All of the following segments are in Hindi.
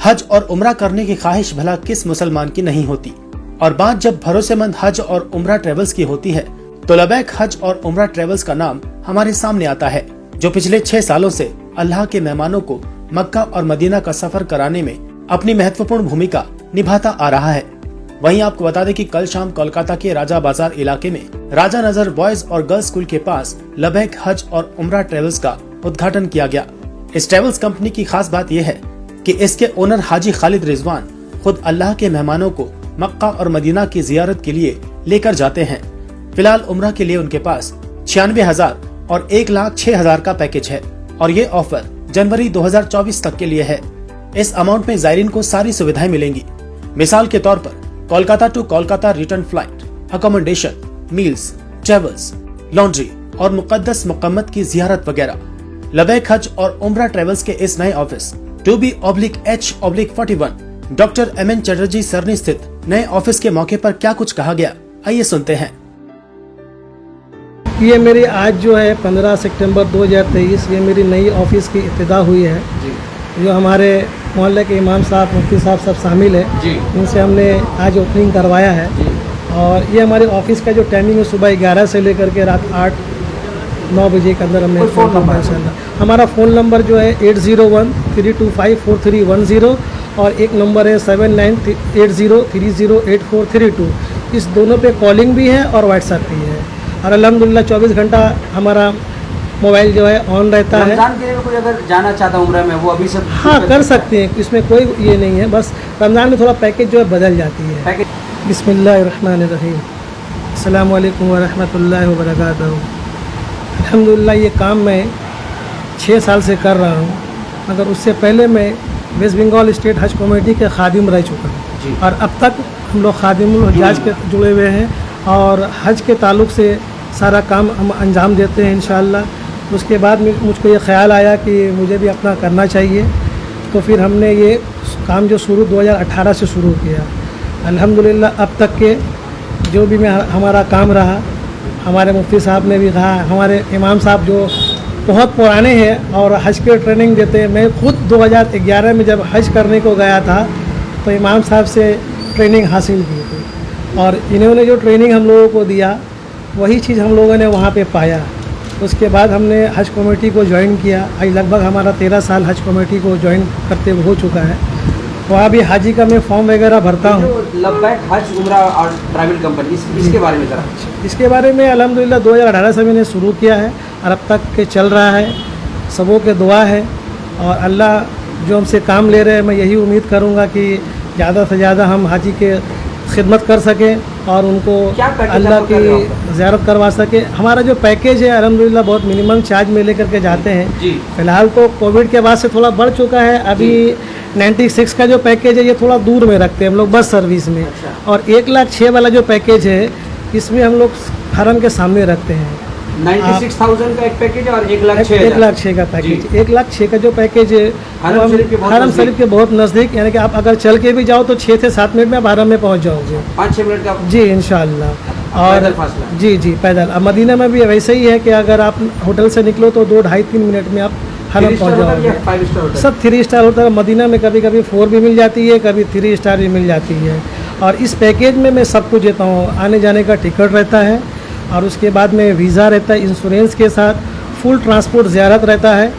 हज और उम्रा करने की ख्वाहिश भला किस मुसलमान की नहीं होती। और बात जब भरोसेमंद हज और उम्रा ट्रेवल्स की होती है तो लबैक हज और उम्रा ट्रेवल्स का नाम हमारे सामने आता है, जो पिछले 6 सालों से अल्लाह के मेहमानों को मक्का और मदीना का सफर कराने में अपनी महत्वपूर्ण भूमिका निभाता आ रहा है। वहीं आपको बता दें कि कल शाम कोलकाता के राजा बाजार इलाके में राजा नजर बॉयज और गर्ल्स स्कूल के पास लबैक हज और उम्रा ट्रेवल्स का उद्घाटन किया गया। इस ट्रेवल्स कंपनी की खास बात यह है कि इसके ओनर हाजी खालिद रिजवान खुद अल्लाह के मेहमानों को मक्का और मदीना की जियारत के लिए लेकर जाते हैं। फिलहाल उम्रा के लिए उनके पास 96,000 और 1,06,000 का पैकेज है और ये ऑफर जनवरी 2024 तक के लिए है। इस अमाउंट में जायरीन को सारी सुविधाएं मिलेंगी। मिसाल के तौर पर Kolkata to Kolkata return flight, accommodation, meals, travels, laundry और मुकद्दस मुकम्मत की जियारत वगैरह। लबैक हज और उम्रा ट्रेवल्स के इस नए office 2B/H/41 doctor MN Chatterjee Sarani स्थित नए ऑफिस के मौके पर क्या कुछ कहा गया, आइए सुनते हैं। ये मेरी आज जो है 15 सितंबर 2023 ये मेरी नई ऑफिस की इब्तिदा हुई है जी। जो हमारे मोहल्ले के इमाम साहब, मुफ्ती साहब सब शामिल है जी। इनसे हमने आज ओपनिंग करवाया है जी। और ये हमारे ऑफिस का जो टाइमिंग है सुबह 11 से लेकर के रात 8-9 बजे के अंदर हमने फ़ोन नंबर इंशाल्लाह। हमारा फ़ोन नंबर जो है 801-325-4310 और एक नंबर है 7980308432। इस दोनों पे कॉलिंग भी है और व्हाट्सएप भी है और अल्हम्दुलिल्लाह 24 घंटा हमारा मोबाइल जो है ऑन रहता है। रमज़ान के लिए कोई अगर जाना चाहता है उम्रा में वो अभी सब हाँ कर सकते हैं, इसमें कोई ये नहीं है। बस रमज़ान में थोड़ा पैकेज जो है बदल जाती है। बिस्मिल्लाहिर्रहमानिर्रहीम, अस्सलामु अलैकुम वरहमतुल्लाहि वबरकातुहू। अल्हम्दुलिल्लाह ये काम मैं 6 साल से कर रहा हूँ, मगर उससे पहले मैं वेस्ट बंगाल स्टेट हज कमेटी के खादिम रह चुका हूँ और अब तक हम लोग खादिमुल हज्जाज के जुड़े हुए हैं और हज के ताल्लुक़ से सारा काम हम अंजाम देते हैं इंशाअल्लाह। उसके बाद मुझको ये ख्याल आया कि मुझे भी अपना करना चाहिए, तो फिर हमने ये काम जो 2018 से शुरू किया। अल्हम्दुलिल्लाह अब तक के जो भी हमारा काम रहा, हमारे मुफ्ती साहब ने भी कहा, हमारे इमाम साहब जो बहुत पुराने हैं और हज के ट्रेनिंग देते हैं। मैं खुद 2011 में जब हज करने को गया था तो इमाम साहब से ट्रेनिंग हासिल की थी और इन्होंने जो ट्रेनिंग हम लोगों को दिया वही चीज़ हम लोगों ने वहाँ पे पाया। उसके बाद हमने हज कमेटी को ज्वाइन किया। आज लगभग हमारा 13 साल हज कमेटी को ज्वाइन करते हो चुका है। वहाँ भी हाजी का मैं फॉर्म वगैरह भरता हूँ। लबैक हज उम्रा और ट्रैवल कंपनी इसके बारे में ज़रा। इसके बारे में अल्हम्दुलिल्लाह 2018 से मैंने शुरू किया है और अब तक के चल रहा है। सबों के दुआ है और अल्लाह जो हमसे काम ले रहे हैं, मैं यही उम्मीद करूँगा कि ज़्यादा से ज़्यादा हम हाजी के खिदमत कर सकें और उनको अल्लाह की ज़ियारत करवा सके। हमारा जो पैकेज है अल्हम्दुलिल्लाह बहुत मिनिमम चार्ज में लेकर के जाते हैं। फ़िलहाल तो कोविड के बाद से थोड़ा बढ़ चुका है। अभी 96 का जो पैकेज है ये थोड़ा दूर में रखते हैं हम लोग बस सर्विस में। और 1,06,000 वाला जो पैकेज है इसमें हम लोग हरम के सामने रखते हैं। 96,000 का एक पैकेज और 1,06,000 का पैकेज। 1,06,000 का जो पैकेज है हरम शरीफ के बहुत नज़दीक, यानी कि आप अगर चल के भी जाओ तो 6 से 7 मिनट में आप हरम में पहुंच जाओगे। 5-6 मिनट का जी इंशाअल्लाह। और जी पैदल। अब मदीना में भी वैसे ही है कि अगर आप होटल से निकलो तो 2-2.5-3 मिनट में आप हरम पहुँच जाओगे। सब 3 स्टार होता है। मदीना में कभी कभी 4 भी मिल जाती है, कभी 3 स्टार भी मिल जाती है। और इस पैकेज में मैं सब कुछ देता हूँ। आने जाने का टिकट रहता है और उसके बाद में वीज़ा रहता है इंश्योरेंस के साथ, फुल ट्रांसपोर्ट ज़ियारत रहता है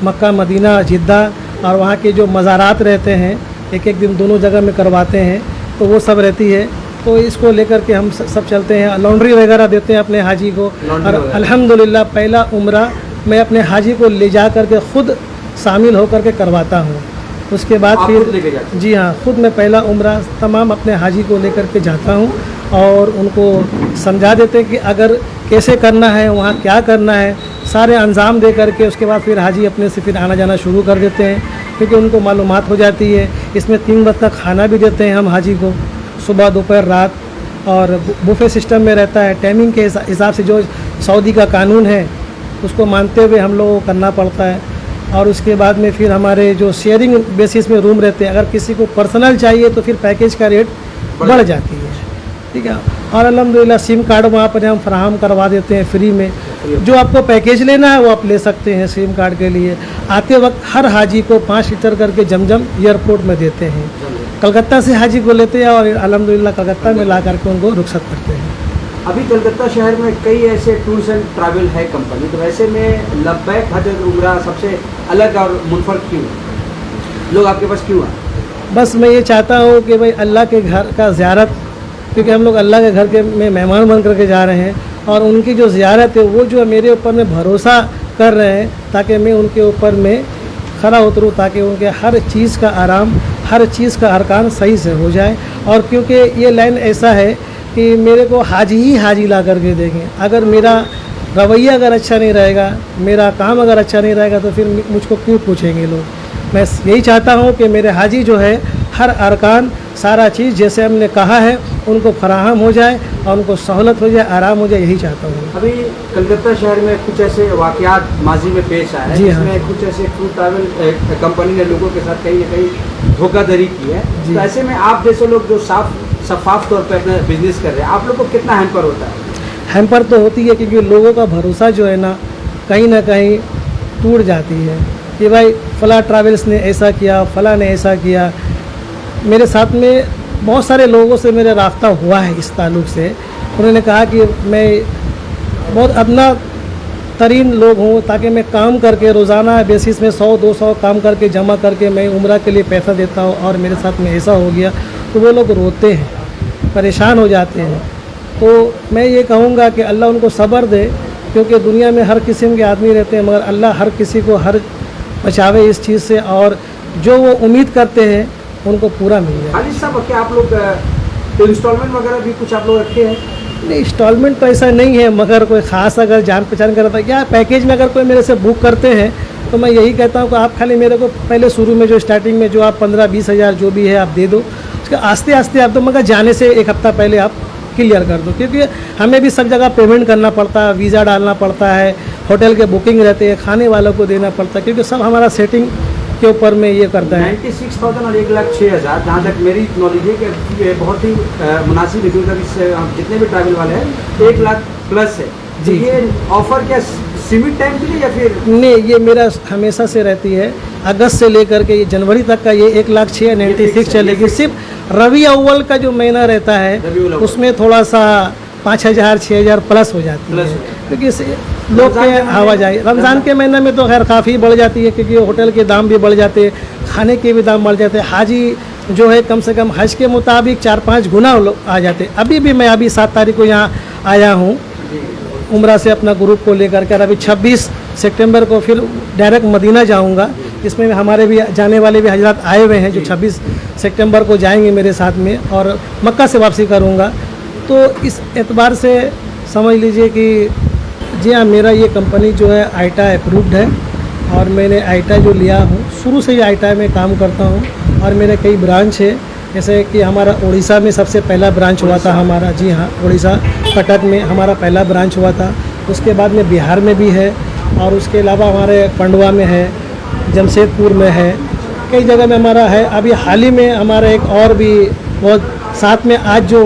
मक्का, मदीना, जिद्दा और वहाँ के जो मज़ारात रहते हैं एक दिन दोनों जगह में करवाते हैं, तो वो सब रहती है। तो इसको लेकर के हम सब चलते हैं। लॉन्ड्री वगैरह देते हैं अपने हाजी को और अल्हम्दुलिल्लाह पहला उम्रा मैं अपने हाजी को ले जा कर के ख़ुद शामिल होकर के करवाता हूँ। उसके बाद फिर जी हाँ, खुद मैं पहला उम्रा तमाम अपने हाजी को लेकर के जाता हूँ और उनको समझा देते हैं कि अगर कैसे करना है, वहाँ क्या करना है, सारे अंजाम दे करके उसके बाद फिर हाजी अपने से फिर आना जाना शुरू कर देते हैं, क्योंकि उनको मालूमात हो जाती है। इसमें 3 वक्त का खाना भी देते हैं हम हाजी को, सुबह, दोपहर, रात, और बुफे सिस्टम में रहता है। टाइमिंग के हिसाब से जो सऊदी का कानून है उसको मानते हुए हम लोगों को करना पड़ता है। और उसके बाद में फिर हमारे जो शेयरिंग बेसिस में रूम रहते हैं, अगर किसी को पर्सनल चाहिए तो फिर पैकेज का रेट बढ़ जाती है। ठीक है। और अल्हम्दुलिल्लाह सिम कार्ड वहाँ पर हम फराहम करवा देते हैं फ्री में। जो आपको पैकेज लेना है वो आप ले सकते हैं सिम कार्ड के लिए। आते वक्त हर हाजी को 5 लीटर करके जमजम एयरपोर्ट में देते हैं। कलकत्ता से हाजी को लेते हैं और अल्हम्दुलिल्लाह कलकत्ता में ला करके उनको रुखसत करते हैं। अभी कलकत्ता शहर में कई ऐसे टूर्स एंड ट्रैवल है कंपनी, तो ऐसे में लब्बैक हज और उम्रा सबसे अलग और मुनफरद क्यों है? लोग आपके पास क्यों आए? बस मैं ये चाहता हूँ कि भाई अल्लाह के घर का ज़ियारत, क्योंकि हम लोग अल्लाह के घर के में मेहमान बन करके जा रहे हैं और उनकी जो ज़ियारत है वो जो मेरे ऊपर में भरोसा कर रहे हैं ताकि मैं उनके ऊपर में खरा उतरूँ, ताकि उनके हर चीज़ का आराम, हर चीज़ का अरकान सही से हो जाए। और क्योंकि ये लाइन ऐसा है कि मेरे को हाजी ही हाजी ला करके देंगे। अगर मेरा रवैया अगर अच्छा नहीं रहेगा, मेरा काम अगर अच्छा नहीं रहेगा तो फिर मुझको क्यों पूछेंगे लोग। मैं यही चाहता हूँ कि मेरे हाजी जो है हर अरकान, सारा चीज़ जैसे हमने कहा है उनको फराहम हो जाए और उनको सहूलत हो जाए, आराम हो जाए, यही चाहता हूँ। अभी कलकत्ता शहर में कुछ ऐसे वाक़यात माजी में पेश आए हैं जिसमें कुछ ऐसे टूर ट्रैवल कंपनी ने लोगों के साथ कहीं ना कहीं धोखाधड़ी की है, तो ऐसे में आप जैसे लोग जो शफाफ तौर पर अपना बिजनेस कर रहे हैं, आप लोग को कितना हैम्पर होता है? हैम्पर तो होती है क्योंकि लोगों का भरोसा जो है ना कहीं टूट जाती है कि भाई फ़लाँ ट्रैवल्स ने ऐसा किया, फ़लाँ ने ऐसा किया। मेरे साथ में बहुत सारे लोगों से मेरा राब्ता हुआ है इस ताल्लुक़ से। उन्होंने कहा कि मैं बहुत अपना तरीन लोग हूँ, ताकि मैं काम करके रोज़ाना बेसिस में 100-200 काम करके जमा करके मैं उम्रा के लिए पैसा देता हूँ और मेरे साथ में ऐसा हो गया, तो वो लोग रोते हैं, परेशान हो जाते हैं। तो मैं ये कहूँगा कि अल्लाह उनको सब्र दे, क्योंकि दुनिया में हर किस्म के आदमी रहते हैं, मगर अल्लाह हर किसी को हर बचावे इस चीज़ से, और जो वो उम्मीद करते हैं उनको पूरा मिल जाए। हाजी साहब, क्या आप लोग तो इंस्टॉलमेंट वगैरह भी कुछ आप लोग रखे हैं? नहीं, इंस्टॉलमेंट तो ऐसा नहीं है, मगर कोई ख़ास अगर जान पहचान करता है या पैकेज में अगर कोई मेरे से बुक करते हैं तो मैं यही कहता हूँ कि आप खाली मेरे को पहले शुरू में जो स्टार्टिंग में जो आप 15-20 हज़ार जो भी है आप दे दो, उसके आस्ते आस्ते आप दो, मगर जाने से 1 हफ़्ता पहले आप क्लियर कर दो, क्योंकि हमें भी सब जगह पेमेंट करना पड़ता है, वीज़ा डालना पड़ता है, होटल के बुकिंग रहते हैं, खाने वालों को देना पड़ता है, क्योंकि सब हमारा सेटिंग के ऊपर में ये करता है। 96,000 और 1,06,000, जहाँ तक मेरी नॉलेज है कि ये बहुत ही मुनासिब है, क्योंकि जितने भी ट्रैवल वाले हैं 1 लाख प्लस है जी। ये ऑफर क्या सीमित टाइम के लिए या फिर नहीं, ये मेरा हमेशा से रहती है, अगस्त से लेकर के ये जनवरी तक का ये 1,06,96 चलेगी। सिर्फ रबी अव्वल का जो महीना रहता है उसमें थोड़ा सा 5,000-6,000 प्लस हो जाती है, क्योंकि लोग के आवाजाही। रमज़ान के महीने में तो खैर काफ़ी बढ़ जाती है, क्योंकि होटल के दाम भी बढ़ जाते हैं, खाने के भी दाम बढ़ जाते हैं। हाजी जो है कम से कम हज के मुताबिक 4-5 गुना आ जाते हैं। अभी मैं 7 तारीख को यहाँ आया हूँ उम्रा से अपना ग्रुप को लेकर के, अभी 26 सितंबर को फिर डायरेक्ट मदीना जाऊँगा। इसमें हमारे भी जाने वाले भी हजरात आए हुए हैं जो 26 सितंबर को जाएंगे मेरे साथ में, और मक्का से वापसी करूँगा। तो इस एतबार से समझ लीजिए कि जी हाँ, मेरा ये कंपनी जो है आईटा अप्रूव्ड है, और मैंने आईटा जो लिया हूँ शुरू से ही आईटा में काम करता हूँ, और मेरे कई ब्रांच है। जैसे कि हमारा उड़ीसा में सबसे पहला ब्रांच हुआ था हमारा, जी हाँ, उड़ीसा कटक में हमारा पहला ब्रांच हुआ था। उसके बाद में बिहार में भी है, और उसके अलावा हमारे पंडवा में है, जमशेदपुर में है, कई जगह में हमारा है। अभी हाल ही में हमारा एक और भी बहुत साथ में आज जो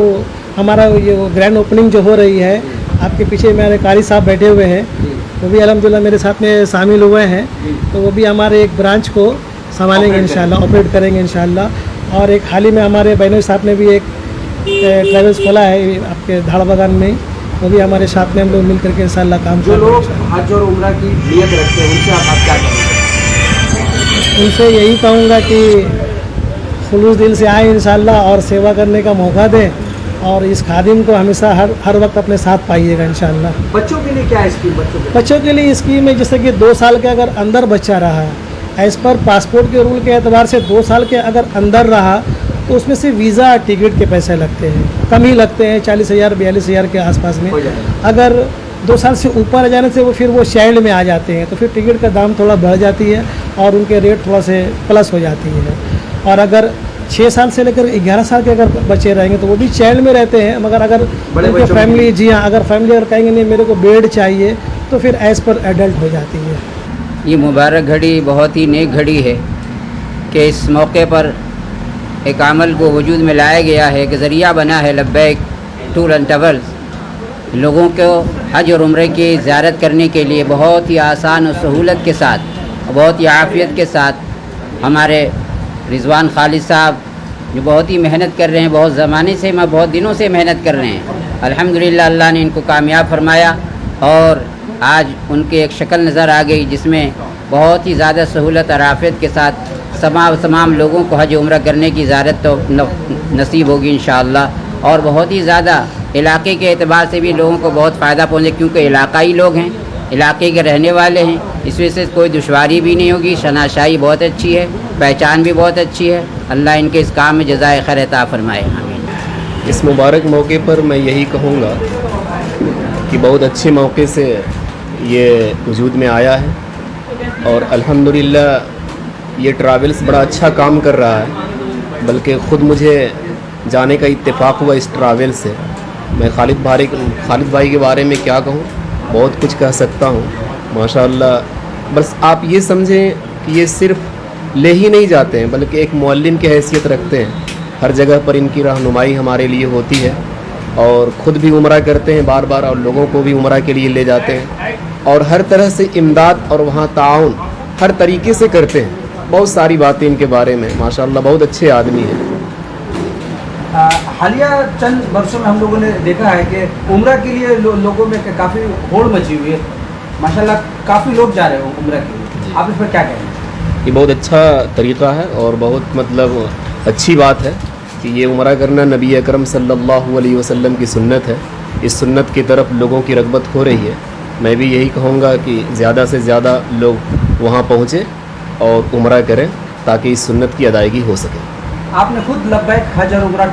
हमारा ये ग्रैंड ओपनिंग जो हो रही है, आपके पीछे मेरे कारी साहब बैठे हुए हैं, वो भी अल्हम्दुलिल्लाह मेरे साथ में शामिल हुए हैं। तो वो भी हमारे एक ब्रांच को संभालेंगे इंशाल्लाह, ऑपरेट करेंगे इंशाल्लाह। और एक हाल ही में हमारे बहनोई साहब ने भी एक ट्रैवल्स खोला है आपके धाड़ बागान में, वो भी हमारे साथ में हम लोग मिल करके इंशाल्लाह काम जो लोग हज और उम्रा की नियत रखते हैं उनसे आप क्या करेंगे? उनसे यही कहूँगा कि खुलूस दिल से आए इंशाल्लाह, और सेवा करने का मौका दें, और इस खादिम को हमेशा हर वक्त अपने साथ पाइएगा इंशाल्लाह। बच्चों के लिए क्या है स्कीम? बच्चों के लिए स्कीम है, जैसे कि 2 साल के अगर अंदर बच्चा रहा, एज़ पर पासपोर्ट के रूल के एतबार से 2 साल के अगर अंदर रहा तो उसमें से वीज़ा टिकट के पैसे लगते हैं, कम ही लगते हैं, 40,000-42,000 के आसपास में। अगर 2 साल से ऊपर आ जाने से फिर वो चाइल्ड में आ जाते हैं, तो फिर टिकट का दाम थोड़ा बढ़ जाती है और उनके रेट थोड़ा से प्लस हो जाती है। और अगर 6 साल से लेकर 11 साल के अगर बच्चे रहेंगे तो वो भी चाइल्ड में रहते हैं, मगर अगर उनके फैमिली, जी हाँ, अगर फैमिली अगर कहेंगे नहीं मेरे को बेड चाहिए, तो फिर एज़ पर एडल्ट हो जाती है। ये मुबारक घड़ी बहुत ही नेक घड़ी है कि इस मौके पर एक अमल को वजूद में लाया गया है, कि ज़रिया बना है लब्बैक टूर एंड ट्रेवल्स लोगों को हज और उम्रे की ज़ियारत करने के लिए बहुत ही आसान और सहूलत के साथ, बहुत ही आफ़ियत के साथ हमारे रिजवान खालिद साहब जो बहुत ही मेहनत कर रहे हैं, बहुत ज़माने से, बहुत दिनों से मेहनत कर रहे हैं। अल्हम्दुलिल्लाह अल्लाह ने इनको कामयाब फरमाया और आज उनकी एक शक्ल नज़र आ गई जिसमें बहुत ही ज़्यादा सहूलत और आफ़ियत के साथ तमाम लोगों को हज उम्रा करने की इजाज़त तो नसीब होगी इंशाअल्लाह। और बहुत ही ज़्यादा इलाके के एतबार से भी लोगों को बहुत फ़ायदा पहुँचे, क्योंकि इलाकाई लोग हैं, इलाके के रहने वाले हैं, इस वजह से कोई दुश्वारी भी नहीं होगी। शनाशाई बहुत अच्छी है, पहचान भी बहुत अच्छी है। अल्लाह इनके इस काम में जज़ाए खैर अता फरमाए, आमीन। इस मुबारक मौके पर मैं यही कहूँगा कि बहुत अच्छे मौके से ये वजूद में आया है और अल्हम्दुलिल्लाह ये ट्रैवल्स बड़ा अच्छा काम कर रहा है। बल्कि ख़ुद मुझे जाने का इत्तेफाक हुआ इस ट्रैवल से। मैं खालिद भाई के बारे में क्या कहूँ, बहुत कुछ कह सकता हूँ माशाअल्लाह। बस आप ये समझें कि ये सिर्फ ले ही नहीं जाते हैं बल्कि एक मुअल्लिम की हैसियत रखते हैं। हर जगह पर इनकी रहनुमाई हमारे लिए होती है और ख़ुद भी उम्रा करते हैं बार बार और लोगों को भी उम्रा के लिए ले जाते हैं और हर तरह से इमदाद और वहाँ ताउन हर तरीके से करते हैं। बहुत सारी बातें इनके बारे में माशाअल्लाह, बहुत अच्छे आदमी हैं। हालिया चंद वर्षों में हम लोगों ने देखा है कि उम्रा के लिए लोगों में काफ़ी होड़ मची हुई है माशाल्लाह, काफ़ी लोग जा रहे हो उम्रा के लिए। आप इस पर क्या कहेंगे? ये बहुत अच्छा तरीक़ा है और बहुत मतलब अच्छी बात है कि ये उम्रा करना नबी अकरम सल्लल्लाहु अलैहि वसल्लम की सुन्नत है। इस सुन्नत की तरफ लोगों की रग़बत हो रही है। मैं भी यही कहूँगा कि ज़्यादा से ज़्यादा लोग वहाँ पहुँचें और उम्रा करें ताकि इस सुन्नत की अदायगी हो सके। आपने खुद लब्बैक हज और उम्रा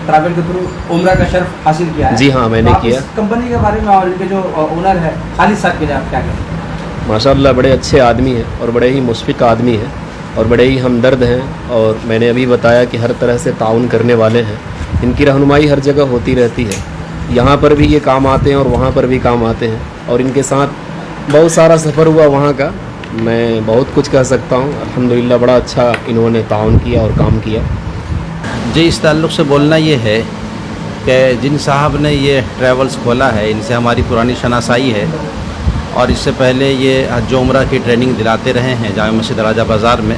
ट्रैवल के थ्रू उम्रा का शर्फ हासिल किया है? जी हाँ, मैंने किया। इस कंपनी के बारे में और इनके जो ओनर है खालिद साहब के लिए आप क्या कहें? माशाअल्लाह बड़े अच्छे आदमी हैं और बड़े ही मुशफ़िक़ आदमी हैं और बड़े ही हमदर्द हैं और मैंने अभी बताया कि हर तरह से ताउन करने वाले हैं। इनकी रहनुमाई हर जगह होती रहती है। यहाँ पर भी ये काम आते हैं और वहाँ पर भी काम आते हैं और इनके साथ बहुत सारा सफ़र हुआ वहाँ का। मैं बहुत कुछ कह सकता हूँ। अल्हम्दुलिल्लाह बड़ा अच्छा इन्होंने ताउन किया और काम किया। जी, इस ताल्लुक़ से बोलना ये है कि जिन साहब ने ये ट्रैवल्स खोला है इनसे हमारी पुरानी शनासाई है और इससे पहले ये हज उम्रा की ट्रेनिंग दिलाते रहे हैं जामा मस्जिद राजा बाज़ार में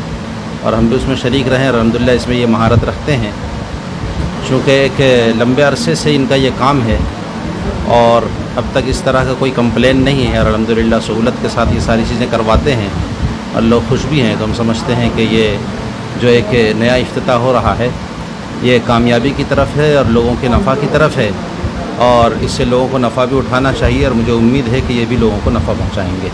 और हम भी उसमें शरीक रहे हैं। अल्हम्दुलिल्लाह इसमें ये महारत रखते हैं चूँकि एक लंबे अरसे से इनका ये काम है और अब तक इस तरह का कोई कंप्लेन नहीं है और अल्हम्दुलिल्लाह सहूलत के साथ ये सारी चीज़ें करवाते हैं और लोग खुश भी हैं। तो हम समझते हैं कि ये जो एक नया इफ्तिताह हो रहा है ये कामयाबी की तरफ है और लोगों के नफ़ा की तरफ है और इससे लोगों को नफ़ा भी उठाना चाहिए और मुझे उम्मीद है कि ये भी लोगों को नफ़ा पहुँचाएँगे।